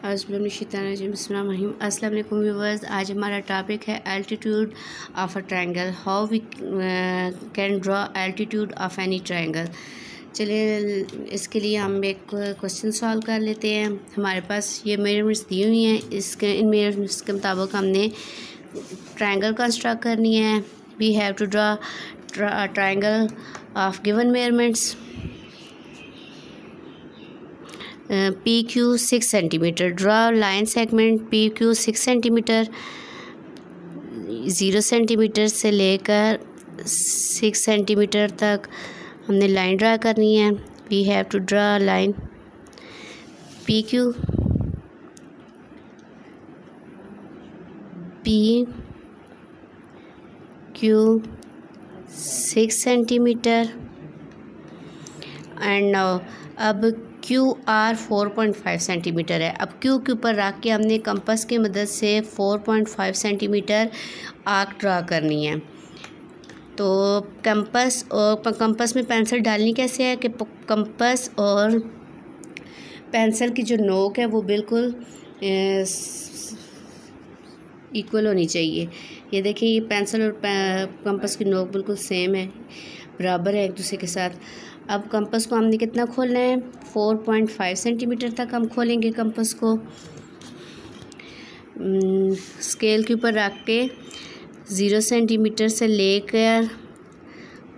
अस्सलाम वालेकुम व्यूवर्स। आज हमारा टॉपिक है altitude of a triangle, how we can draw altitude of any triangle. चलिए इसके लिए हम एक क्वेश्चन सॉल्व कर लेते हैं। हमारे पास ये मेजरमेंट्स दी हुई हैं, इन मेजरमेंट्स के मुताबिक हमने ट्रायंगल कंस्ट्रक्ट करनी है। We have to draw triangle of given measurements. PQ 6 centimetre. Draw line segment PQ 6 centimetre, 0 centimetre से लेकर 6 सेंटीमीटर तक हमने लाइन ड्रा करनी है। We have to draw line PQ 6 centimetre and now अब QR 4.5 सेंटीमीटर है। अब Q के ऊपर रख के हमने कंपास की मदद से 4.5 सेंटीमीटर आर्क ड्रा करनी है। तो कंपास में पेंसिल डालनी कैसे है कि कंपास और पेंसिल की जो नोक है वो बिल्कुल इक्वल होनी चाहिए। ये देखिए, ये पेंसिल और कंपास की नोक बिल्कुल सेम है, बराबर है एक दूसरे के साथ। अब कंपास को हमने कितना खोलना है, 4.5 सेंटीमीटर तक हम खोलेंगे कंपास को। स्केल के ऊपर रख के 0 सेंटीमीटर से लेकर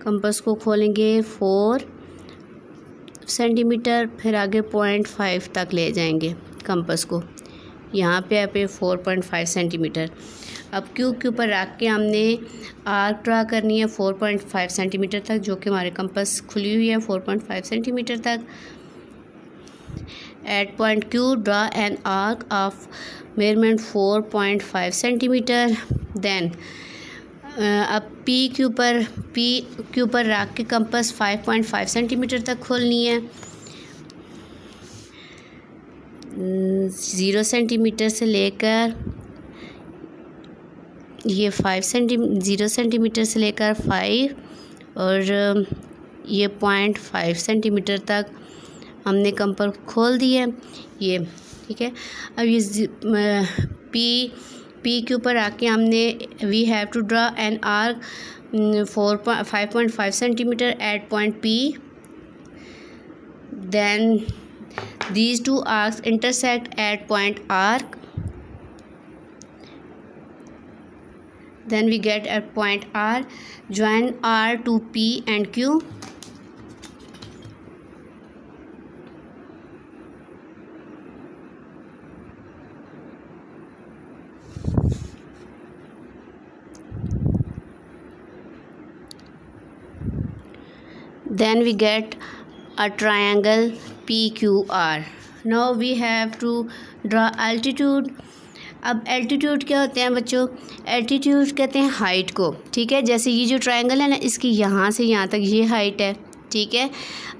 कंपास को खोलेंगे 4 सेंटीमीटर, फिर आगे 0.5 तक ले जाएंगे कंपास को। यहाँ पे 4.5 सेंटीमीटर। अब Q के ऊपर रख के हमने आर्क ड्रा करनी है 4.5 सेंटीमीटर तक, जो कि हमारे कंपास खुली हुई है 4.5 सेंटीमीटर तक। At point Q draw an arc of measurement 4.5 centimetre. Then अब P के ऊपर रख के कंपास 5.5 सेंटीमीटर तक खोलनी है। 0 सेंटीमीटर से लेकर ये 0 सेंटीमीटर से लेकर 5 और ये 0.5 सेंटीमीटर तक हमने कंपास खोल दिया है। ये ठीक है। अब ये P के ऊपर आके हमने we have to draw an arc 5.5 centimetre at point P। Then these two arcs intersect at point R. Then we get at point R. Join R to P and Q. Then we get a triangle PQR. Now we have to draw altitude. अब altitude क्या होते हैं बच्चों? Altitude कहते हैं height को, ठीक है। जैसे ये जो ट्रायंगल है ना, इसकी यहाँ से यहाँ तक ये हाइट है, ठीक है।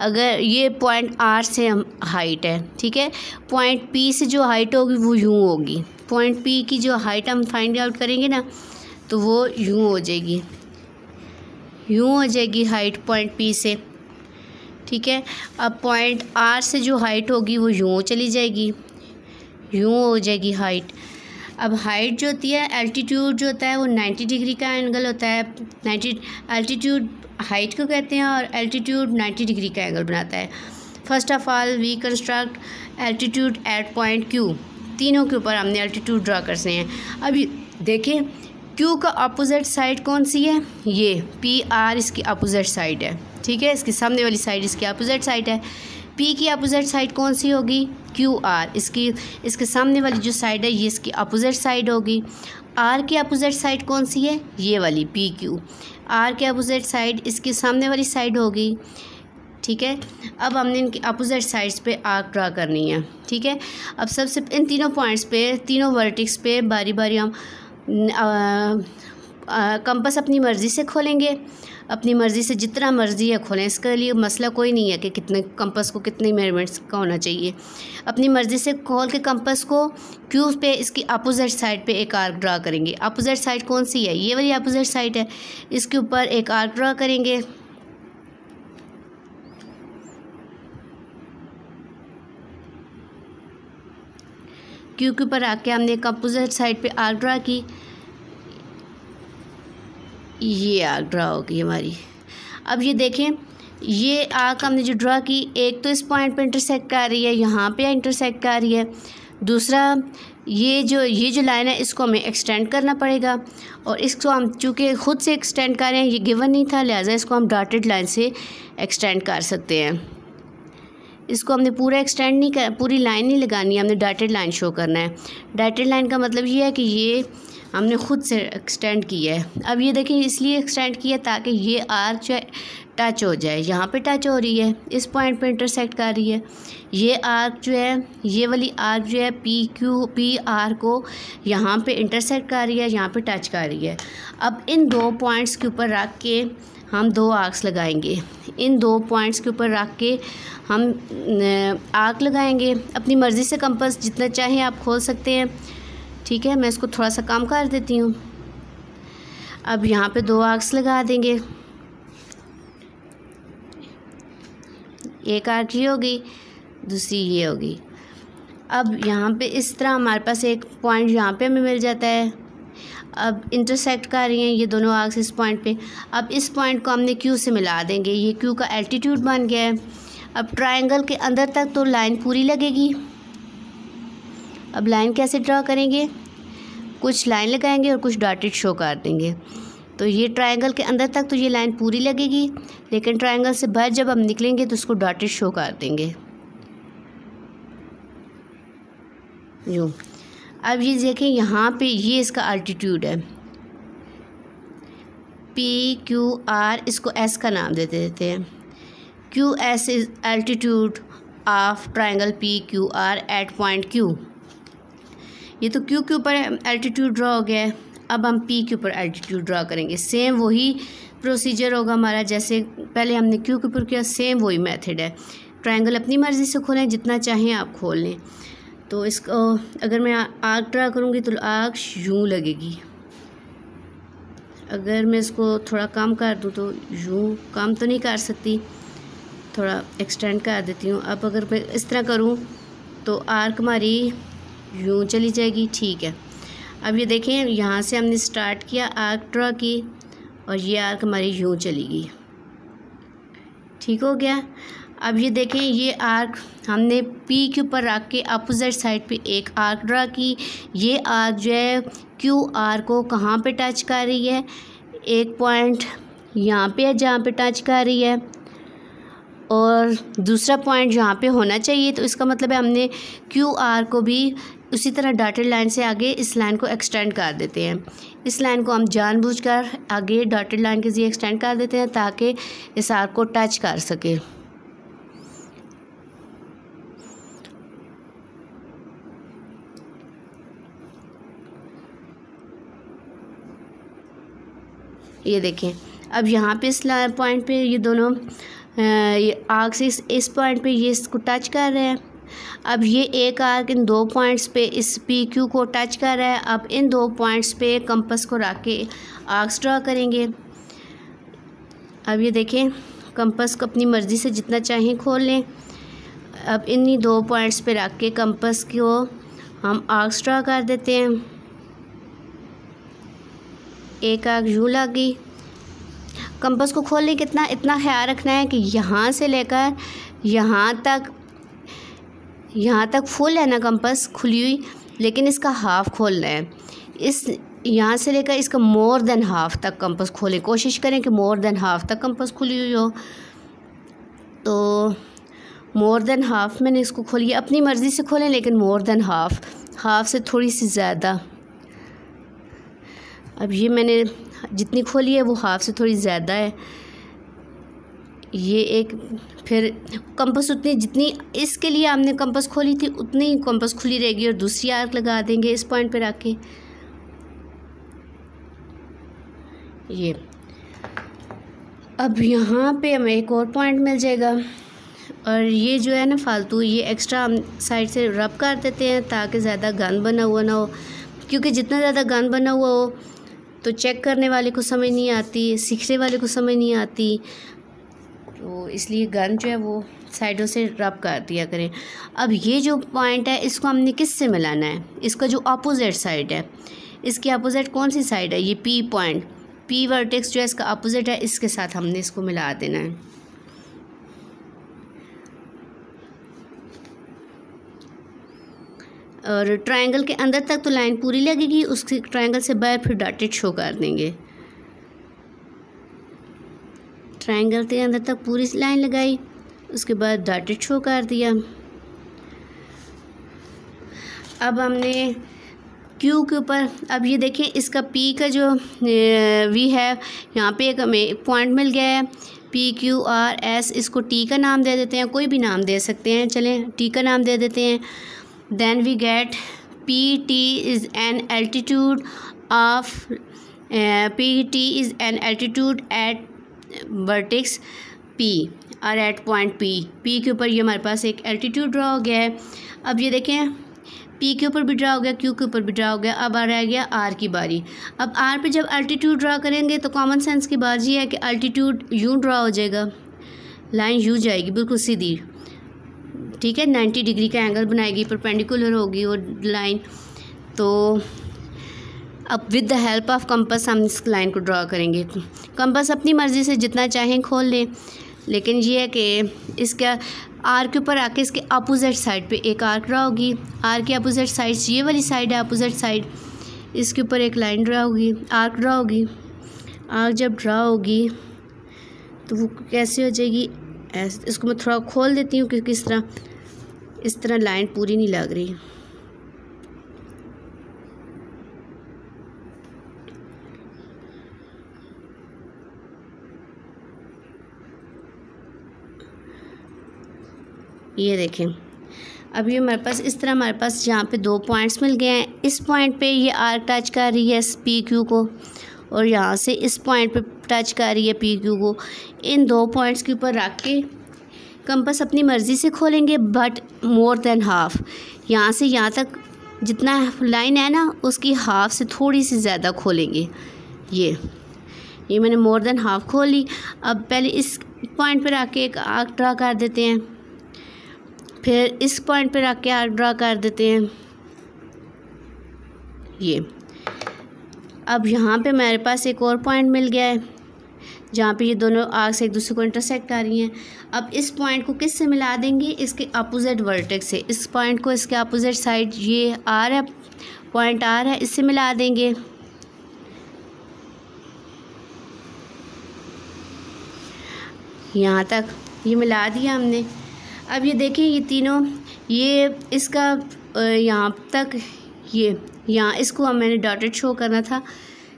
अगर ये पॉइंट R से हम हाइट है, ठीक है। पॉइंट P से जो हाइट होगी वो यूँ होगी। पॉइंट P की जो हाइट हम फाइंड आउट करेंगे ना, तो वो यूँ हो जाएगी, यूँ हो जाएगी हाइट पॉइंट P से, ठीक है। अब पॉइंट R से जो हाइट होगी वो यूँ चली जाएगी, यूँ हो जाएगी हाइट। अब हाइट जो होती है, एल्टीट्यूड जो होता है वो 90 डिग्री का एंगल होता है। एल्टीट्यूड हाइट को कहते हैं और एल्टीट्यूड 90 डिग्री का एंगल बनाता है। First of all we construct altitude at point Q। तीनों के ऊपर हमने एल्टीट्यूड ड्रा करते हैं। अभी देखिए, Q का अपोजिट साइड कौन सी है? ये PR इसकी अपोजिट साइड है, ठीक है। इसके सामने वाली साइड इसकी अपोजिट साइड है। P की अपोजिट साइड कौन सी होगी? QR। इसके सामने वाली जो साइड है ये इसकी अपोजिट साइड होगी। R की अपोजिट साइड कौन सी है? ये वाली PQ। R के अपोजिट साइड इसके सामने वाली साइड होगी, ठीक है। अब हमने इनकी अपोजिट साइड्स पे आर्क ड्रा करनी है, ठीक है। अब सबसे इन तीनों पॉइंट्स पे, तीनों वर्टिक्स पे बारी बारी हम कंपास अपनी मर्ज़ी से खोलेंगे, अपनी मर्ज़ी से जितना मर्ज़ी है खोलें। इसके लिए मसला कोई नहीं है कि कितने कंपास को कितने मेजरमेंट्स का होना चाहिए। अपनी मर्ज़ी से खोल के कंपास को Q पे इसकी अपोजिट साइड पे एक आर्क ड्रा करेंगे। अपोजिट साइड कौन सी है? ये वाली अपोजिट साइड है। इसके ऊपर एक आर्क ड्रा करेंगे। क्यू के ऊपर आके हमने अपोजिट साइड पे आर्क ड्रा की, ये आर्क ड्रा होगी हमारी। अब ये देखें, ये आर्क हमने जो ड्रा की, एक तो इस पॉइंट पे इंटरसेक्ट कर रही है, यहाँ पे इंटरसेक्ट कर रही है, दूसरा ये जो लाइन है इसको हमें एक्सटेंड करना पड़ेगा, और इसको हम चूँकि ख़ुद से एक्सटेंड कर रहे हैं, ये गिवन नहीं था, लिहाजा इसको हम डॉटेड लाइन से एक्सटेंड कर सकते हैं। इसको हमने पूरा एक्सटेंड नहीं कर, पूरी लाइन नहीं लगानी है, हमने डॉटेड लाइन शो करना है। डॉटेड लाइन का मतलब ये है कि ये हमने ख़ुद से एक्सटेंड किया है। अब ये देखिए, इसलिए एक्सटेंड किया ताकि ये आर्क जो है टच हो जाए, यहाँ पे टच हो रही है, इस पॉइंट पे इंटरसेक्ट कर रही है। ये आर्क जो है, ये वाली आर्क जो है पी आर को यहाँ पे इंटरसेक्ट कर रही है, यहाँ पे टच कर रही है। अब इन दो पॉइंट्स के ऊपर रख के हम दो आर्क्स लगाएंगे, इन दो पॉइंट्स के ऊपर रख के हम आर्क लगाएंगे। अपनी मर्ज़ी से कंपास जितना चाहें आप खोल सकते हैं, ठीक है। मैं इसको थोड़ा सा कम कर देती हूँ। अब यहाँ पे दो आर्क्स लगा देंगे, एक आर्क ये होगी, दूसरी ये होगी। अब यहाँ पे इस तरह हमारे पास एक पॉइंट यहाँ पे हमें मिल जाता है। अब इंटरसेक्ट कर रही हैं ये दोनों आर्क्स इस पॉइंट पे। अब इस पॉइंट को हमने क्यू से मिला देंगे, ये क्यू का एल्टीट्यूड बन गया है। अब ट्रायंगल के अंदर तक तो लाइन पूरी लगेगी। अब लाइन कैसे ड्रा करेंगे, कुछ लाइन लगाएंगे और कुछ डॉटेड शो कर देंगे। तो ये ट्रायंगल के अंदर तक तो ये लाइन पूरी लगेगी, लेकिन ट्रायंगल से बाहर जब हम निकलेंगे तो उसको डॉटेड शो कर देंगे, यूँ। अब ये देखें, यहाँ पे ये इसका अल्टीट्यूड है, पी क्यू आर, इसको एस का नाम दे देते हैं। Q S is altitude of triangle P Q R at point Q. ये तो क्यू के ऊपर एल्टीट्यूड ड्रा हो गया है। अब हम पी के ऊपर एल्टीट्यूड ड्रा करेंगे। सेम वही प्रोसीजर होगा हमारा जैसे पहले हमने क्यू के ऊपर किया, सेम वही मेथड है। ट्रायंगल अपनी मर्ज़ी से खोलें, जितना चाहें आप खोल लें। तो इसको अगर मैं आर्क ड्रा करूँगी तो आर्क यूँ लगेगी। अगर मैं इसको थोड़ा कम कर दूँ तो यूँ कम तो नहीं कर सकती, थोड़ा एक्सटेंड कर देती हूँ। अब अगर मैं इस तरह करूँ तो आर्क हमारी यूँ चली जाएगी, ठीक है। अब ये देखें, यहाँ से हमने स्टार्ट किया, आर्क ड्रा की, और ये आर्क हमारी यूँ चली गई, ठीक हो गया। अब ये देखें, ये आर्क हमने पी के ऊपर रख के अपोजिट साइड पे एक आर्क ड्रा की। ये आर्क जो है क्यू आर को कहाँ पे टच कर रही है, एक पॉइंट यहाँ पे है जहाँ पे टच कर रही है, और दूसरा पॉइंट जहाँ पे होना चाहिए। तो इसका मतलब है हमने क्यू आर को भी उसी तरह डॉटेड लाइन से आगे इस लाइन को एक्सटेंड कर देते हैं। इस लाइन को हम जानबूझकर आगे डॉटेड लाइन के ज़रिए एक्सटेंड कर देते हैं ताकि इस आर्क को टच कर सके। ये देखें, अब यहाँ पे इस पॉइंट पे ये दोनों आर्क से इस पॉइंट पे ये इसको टच कर रहे हैं। अब ये एक आर्क इन दो पॉइंट्स पे इस पी क्यू को टच कर रहा है। अब इन दो पॉइंट्स पे कंपास को रख के आर्क्स ड्रा करेंगे। अब ये देखें, कंपास को अपनी मर्ज़ी से जितना चाहें खोल लें। अब इन्हीं दो पॉइंट्स पे रख के कंपास को हम आर्क्स ड्रा कर देते हैं। एक आर्क यूँ लग गई। कंपास को खोलने कितना इतना ख्याल रखना है कि यहाँ से लेकर यहाँ तक फुल है ना कंपास खुली हुई, लेकिन इसका हाफ़ खोलना है। इस यहाँ से लेकर इसका मोर देन हाफ़ तक कंपास खोलें। कोशिश करें कि मोर देन हाफ़ तक कंपास खुली हुई हो। तो मोर देन हाफ़ मैंने इसको खोली, अपनी मर्ज़ी से खोलें, लेकिन मोर देन हाफ़ से थोड़ी सी ज़्यादा। अब ये मैंने जितनी खोली है वो हाफ़ से थोड़ी ज़्यादा है। ये एक फिर कंपास उतनी जितनी इसके लिए हमने कंपास खोली थी उतनी ही कंपास खुली रहेगी, और दूसरी आर्क लगा देंगे इस पॉइंट पे रख के। ये अब यहाँ पे हमें एक और पॉइंट मिल जाएगा, और ये जो है ना फालतू ये एक्स्ट्रा हम साइड से रब कर देते हैं ताकि ज़्यादा गंद बना हुआ ना हो, क्योंकि जितना ज़्यादा गंद बना हुआ हो तो चेक करने वाले को समझ नहीं आती, सीखने वाले को समझ नहीं आती। तो इसलिए गन जो है वो साइडों से रब कर दिया करें। अब ये जो पॉइंट है इसको हमने किस से मिलाना है, इसका जो अपोजिट साइड है, इसकी अपोजिट कौन सी साइड है, ये पी पॉइंट, पी वर्टेक्स जो है इसका अपोजिट है, इसके साथ हमने इसको मिला देना है। और ट्रायंगल के अंदर तक तो लाइन पूरी लगेगी, उसके ट्रायंगल से बाहर फिर डॉटेड शो कर देंगे। ट्रायंगल के अंदर तक पूरी लाइन लगाई, उसके बाद डॉटेड शो कर दिया। अब हमने क्यू के ऊपर, अब ये देखें इसका पी का जो वी है, यहाँ पे एक हमें पॉइंट मिल गया है पी क्यू आर एस, इसको टी का नाम दे देते हैं, कोई भी नाम दे सकते हैं, चलें टी का नाम दे देते हैं। Then we get P T is an altitude of P T is an altitude at vertex P और एट पॉइंट पी के ऊपर ये हमारे पास एक एल्टीट्यूड ड्रा हो गया है। अब ये देखें पी के ऊपर भी ड्रा हो गया, क्यू के ऊपर भी ड्रा हो गया, अब आ रह गया आर की बारी। अब आर पे जब एल्टीट्यूड ड्रा करेंगे तो कॉमन सेंस की बात ये है कि एल्टीट्यूड यूँ ड्रा हो जाएगा, लाइन यूँ जाएगी बिल्कुल सीधी, ठीक है, 90 डिग्री का एंगल बनाएगी, परपेंडिकुलर होगी वो लाइन। तो अब with the help of compass हम इस लाइन को ड्रा करेंगे। कंपास अपनी मर्ज़ी से जितना चाहें खोल लें, लेकिन ये है कि इसका आर के ऊपर आके इसके अपोजिट साइड पे एक आर्क ड्रा होगी, आर की अपोजिट साइड ये वाली साइड है अपोजिट साइड, इसके ऊपर एक लाइन ड्रा होगी, आर्क ड्रा होगी। आर्क जब ड्रा होगी तो वो कैसे हो जाएगी, ऐसे। इसको मैं थोड़ा खोल देती हूँ क्योंकि इस तरह लाइन पूरी नहीं लग रही। ये देखें, अब ये हमारे पास इस तरह, हमारे पास यहाँ पे दो पॉइंट्स मिल गए हैं। इस पॉइंट पे ये आर्क टच कर रही है पी क्यू को, और यहाँ से इस पॉइंट पे टच कर रही है पी क्यू को। इन दो पॉइंट्स के ऊपर रख के कंपास अपनी मर्ज़ी से खोलेंगे, बट मोर देन हाफ, यहाँ से यहाँ तक जितना लाइन है ना उसकी हाफ से थोड़ी सी ज़्यादा खोलेंगे। ये मैंने मोर देन हाफ खोल ली। अब पहले इस पॉइंट पर आके एक आर्क ड्रा कर देते हैं, फिर इस पॉइंट पर आके आर्क ड्रा कर देते हैं। ये अब यहाँ पे मेरे पास एक और पॉइंट मिल गया है जहाँ पे ये दोनों आर्क्स एक दूसरे को इंटरसेक्ट कर रही हैं। अब इस पॉइंट को किस से मिला देंगे, इसके अपोजिट वर्टेक्स से। इस पॉइंट को इसके अपोजिट साइड, ये आर है, पॉइंट आर है, इससे मिला देंगे। यहाँ तक ये मिला दिया हमने। अब ये देखिए ये तीनों, ये इसका यहाँ तक, ये यहाँ इसको अब मैंने डॉटेड शो करना था,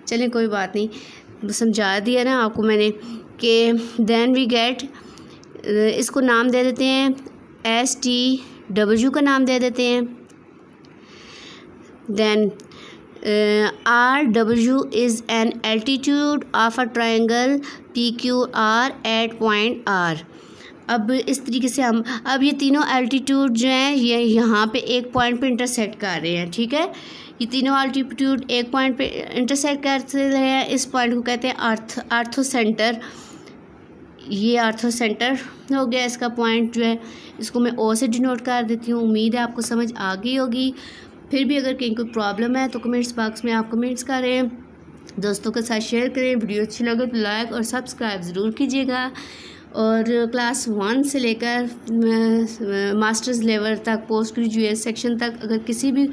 चलें कोई बात नहीं, समझा दिया ना आपको मैंने कि देन वी गेट, इसको नाम दे देते हैं एस टी डब्ल्यू का नाम दे देते हैं। Then R W is an altitude of a triangle P Q R at point R. अब इस तरीके से हम, अब ये तीनों एल्टीट्यूड जो हैं ये यहाँ पे एक पॉइंट पे इंटरसेक्ट कर रहे हैं, ठीक है, ये तीनों एल्टीट्यूड एक पॉइंट पे इंटरसेक्ट कर रहे हैं। इस पॉइंट को कहते हैं आर्थो सेंटर। ये आर्थो सेंटर हो गया इसका पॉइंट जो है, इसको मैं ओ से डिनोट कर देती हूँ। उम्मीद है आपको समझ आ गई होगी। फिर भी अगर कहीं कोई प्रॉब्लम है तो कमेंट्स बॉक्स में आप कमेंट्स करें, दोस्तों के साथ शेयर करें। वीडियो अच्छी लगे तो लाइक और सब्सक्राइब ज़रूर कीजिएगा। और क्लास 1 से लेकर मास्टर्स लेवल तक, पोस्ट ग्रेजुएट सेक्शन तक अगर किसी भी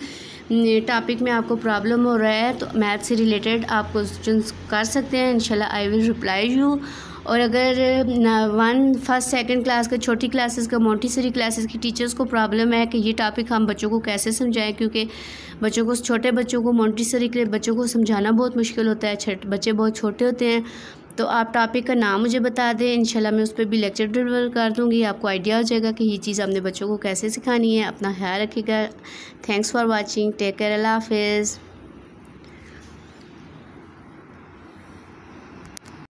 टॉपिक में आपको प्रॉब्लम हो रहा है तो मैथ से रिलेटेड आप क्वेश्चंस कर सकते हैं, इंशाल्लाह आई विल रिप्लाई यू। और अगर 1, 1st, 2nd क्लास का, छोटी क्लासेस का, मोंटेसरी क्लासेस की टीचर्स को प्रॉब्लम है कि ये टॉपिक हम बच्चों को कैसे समझाएं, क्योंकि बच्चों को, छोटे बच्चों को, मोंटेसरी के बच्चों को समझाना बहुत मुश्किल होता है, बच्चे बहुत छोटे होते हैं। तो आप टॉपिक का नाम मुझे बता दें, इंशाल्लाह मैं उस पर भी लेक्चर डिलीवर कर दूँगी, आपको आइडिया हो जाएगा कि ये चीज़ आपने बच्चों को कैसे सिखानी है। अपना ख्याल रखिएगा। Thanks for watching, take care, अल्लाह हाफिज़।